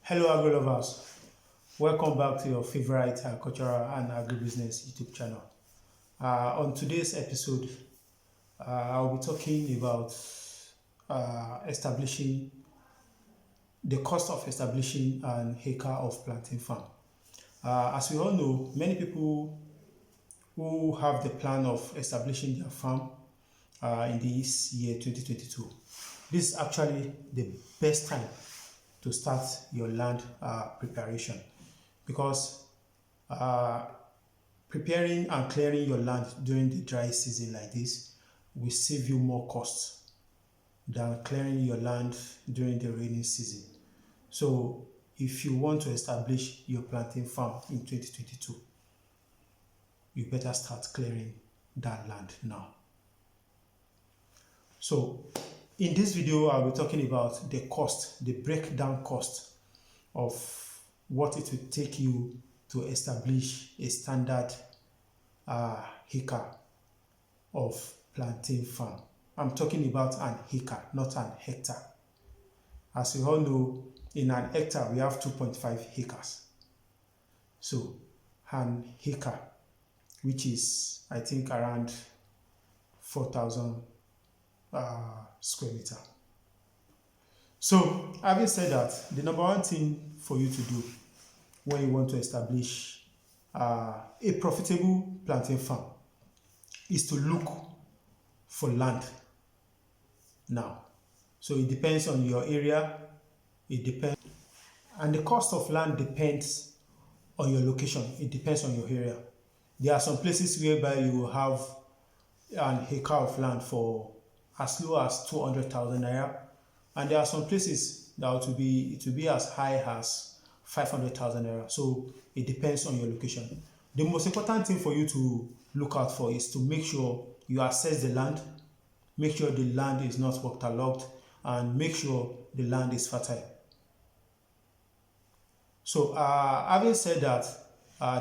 Hello, agri lovers. Welcome back to your favorite cultural and agribusiness YouTube channel. On today's episode, I'll be talking about establishing the cost of establishing an acre of plantain farm. As we all know, many people who have the plan of establishing their farm in this year 2022, this is actually the best time to start your land preparation, because uh, preparing and clearing your land during the dry season like this will save you more costs than clearing your land during the rainy season. So if you want to establish your plantain farm in 2022, you better start clearing that land now. So in this video, I'll be talking about the cost, the breakdown cost of what it will take you to establish a standard acre of plantain farm. I'm talking about an acre, not an hectare. As you all know, in an hectare, we have 2.5 acres. So an acre, which is, I think, around 4,000 square meter. So having said that, the number one thing for you to do when you want to establish a profitable plantain farm is to look for land now. So it depends on your area, and the cost of land depends on your location. It depends on your area. There are some places whereby you will have an acre of land for as low as 200,000 naira, and there are some places that it will be as high as 500,000 naira. So it depends on your location. The most important thing for you to look out for is to make sure you assess the land, make sure the land is not waterlogged, and make sure the land is fertile. So having said that,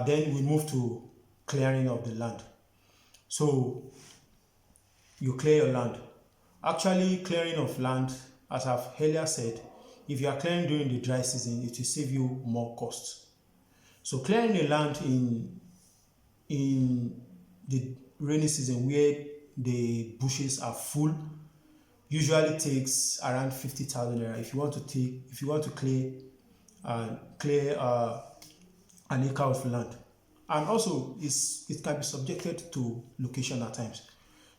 then we move to clearing of the land. So you clear your land. Actually, clearing of land, as I've earlier said, if you are clearing during the dry season, it will save you more costs. So clearing the land in the rainy season where the bushes are full usually takes around 50,000 naira if you want to clear an acre of land. And also it can be subjected to location at times.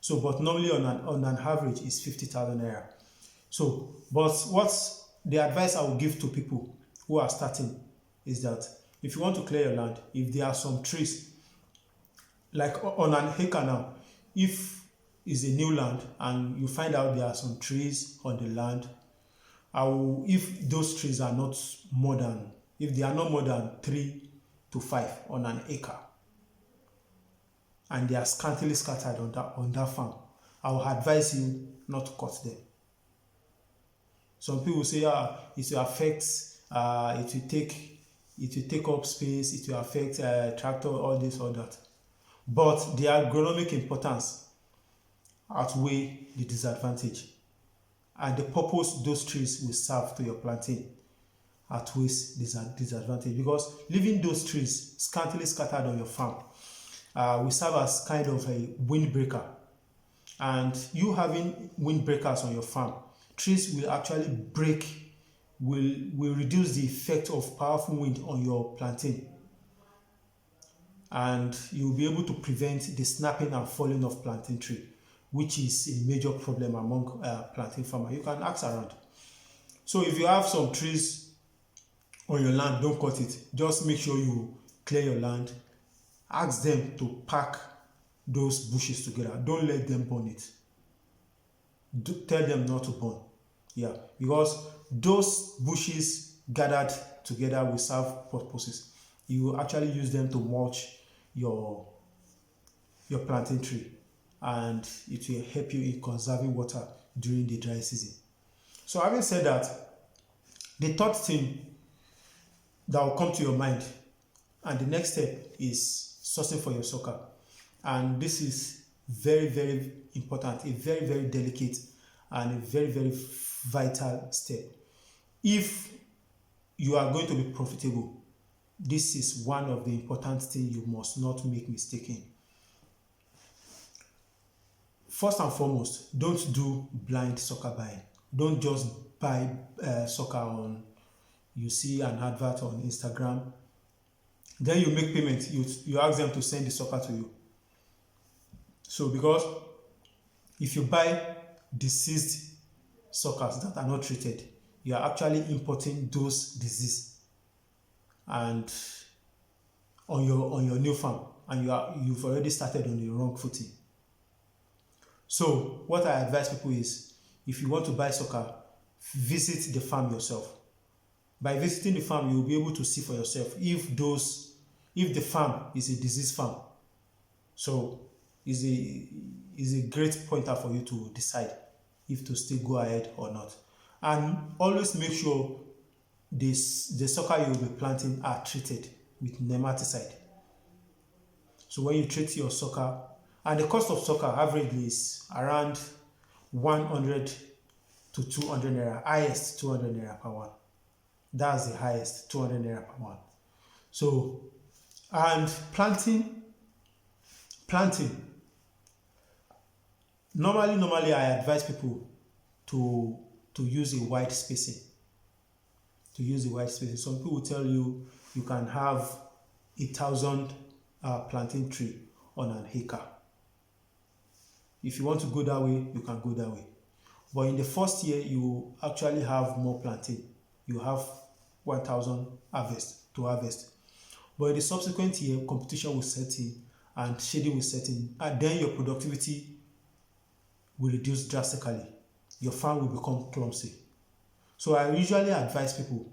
So, but normally on an average is 50,000 naira. So, but what's the advice I will give to people who are starting is that if you want to clear your land, if there are some trees, like on an acre now, if it's a new land and you find out there are some trees on the land, if those trees are not more than, if they are not more than 3 to 5 on an acre, and they are scantily scattered on that farm, I will advise you not to cut them. Some people say, it will affect, it will take up space, it will affect tractor, all this, all that. But the agronomic importance outweigh the disadvantage, and the purpose those trees will serve to your planting outweighs disadvantage, because leaving those trees scantily scattered on your farm will serve as kind of a windbreaker. And you having windbreakers on your farm, trees will actually will reduce the effect of powerful wind on your plantain, and you'll be able to prevent the snapping and falling of plantain tree, which is a major problem among plantain farmers. You can ask around. So if you have some trees on your land, don't cut it. Just make sure you clear your land. Ask them to pack those bushes together. Don't let them burn it. Tell them not to burn. Yeah, because those bushes gathered together will serve purposes. You will actually use them to mulch your plantain tree, and it will help you in conserving water during the dry season. So having said that, the third thing that will come to your mind, and the next step, is sourcing for your sucker. And this is very, very important, a very, very delicate and a very, very vital step. If you are going to be profitable. This is one of the important things you must not make mistake in. First and foremost, don't do blind sucker buying. Don't just buy sucker on, you see an advert on Instagram, then you make payment, you ask them to send the sucker to you. So because if you buy deceased suckers that are not treated, you are actually importing those disease and on your new farm, and you've already started on the wrong footing. So what I advise people is, if you want to buy sucker, visit the farm yourself. By visiting the farm, you'll be able to see for yourself if the farm is a disease farm. So is a great pointer for you to decide if to still go ahead or not. And always make sure the sucker you will be planting are treated with nematicide. So when you treat your sucker, and the cost of sucker averagely is around 100 to 200 naira, highest 200 naira per one. That's the highest, 200 naira per one. So, and planting. Normally I advise people to use a wide spacing. Some people will tell you you can have 1,000 plantain tree on an acre. If you want to go that way, you can go that way. But in the first year, you actually have more plantain. You have 1,000 to harvest. But in the subsequent year, competition will set in and shading will set in, and then your productivity will reduce drastically. Your farm will become clumsy. So I usually advise people,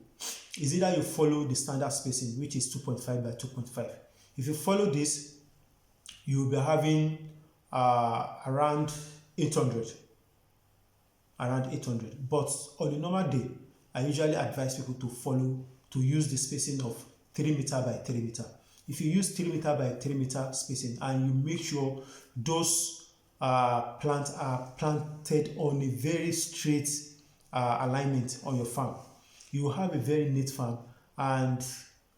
is either you follow the standard spacing, which is 2.5 by 2.5. If you follow this, you will be having around 800. But on a normal day, I usually advise people to use the spacing of 3 meter by 3 meter. If you use 3 meter by 3 meter spacing and you make sure those plants are planted on a very straight alignment on your farm, you will have a very neat farm and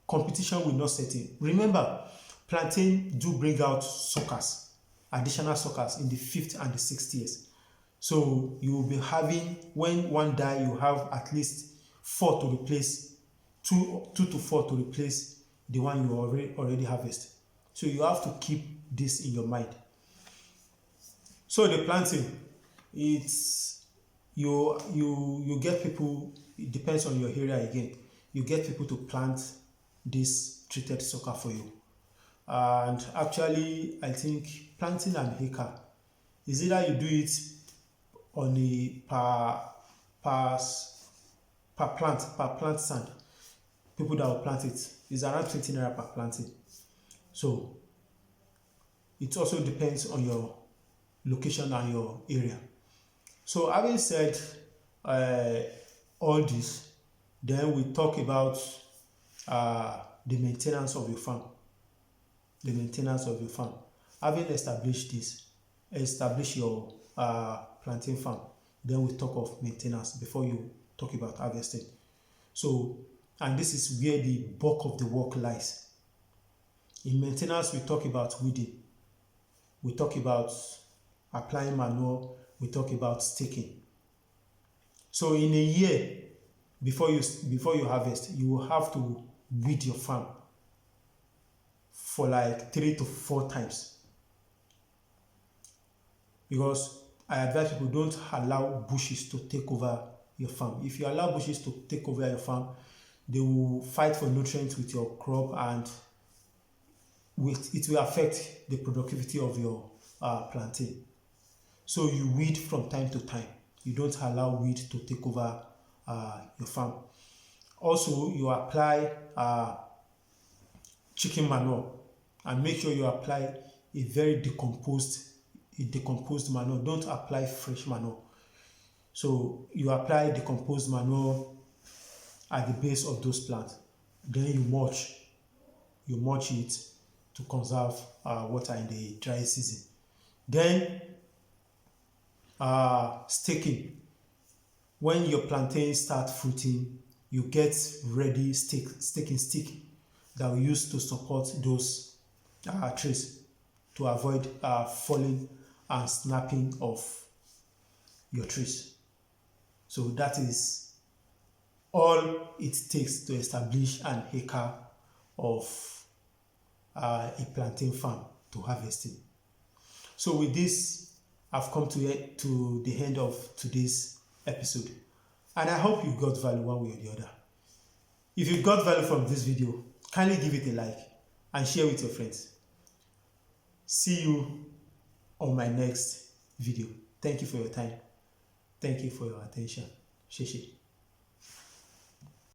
competition will not set in. Remember, plantain do bring out suckers, additional suckers in the 5th and the 6th years. So you will be having, when one die, you have at least 4 to replace, 2 to 4 to replace the one you already harvest. So you have to keep this in your mind. So the planting, it's you get people, it depends on your area again. You get people to plant this treated sucker for you. And actually, I think planting an acre is either you do it on a per plant stand. People that will plant it is around 20 naira per planting. So it also depends on your location and your area. So having said all this, then we talk about the maintenance of your farm. Having established this, establish your plantain farm, then we talk of maintenance before you talk about harvesting. So, and this is where the bulk of the work lies. In maintenance, we talk about weeding, we talk about applying manure, we talk about staking. So in a year, before you harvest, you will have to weed your farm for like 3 to 4 times. Because I advise people, don't allow bushes to take over your farm. If you allow bushes to take over your farm, they will fight for nutrients with your crop and it will affect the productivity of your plantain. So you weed from time to time. You don't allow weed to take over your farm. Also, you apply chicken manure and make sure you apply a very decomposed manure. Don't apply fresh manure. So you apply decomposed manure at the base of those plants. Then you mulch it to conserve water in the dry season. Then staking. When your plantains start fruiting, you get ready staking stick that we use to support those trees to avoid falling and snapping of your trees. So that is all it takes to establish an acre of a plantain farm to harvesting. So with this, I've come to the end of today's episode, and I hope you got value one way or the other. If you got value from this video, kindly give it a like and share with your friends. See you on my next video. Thank you for your time. Thank you for your attention. Sheshe.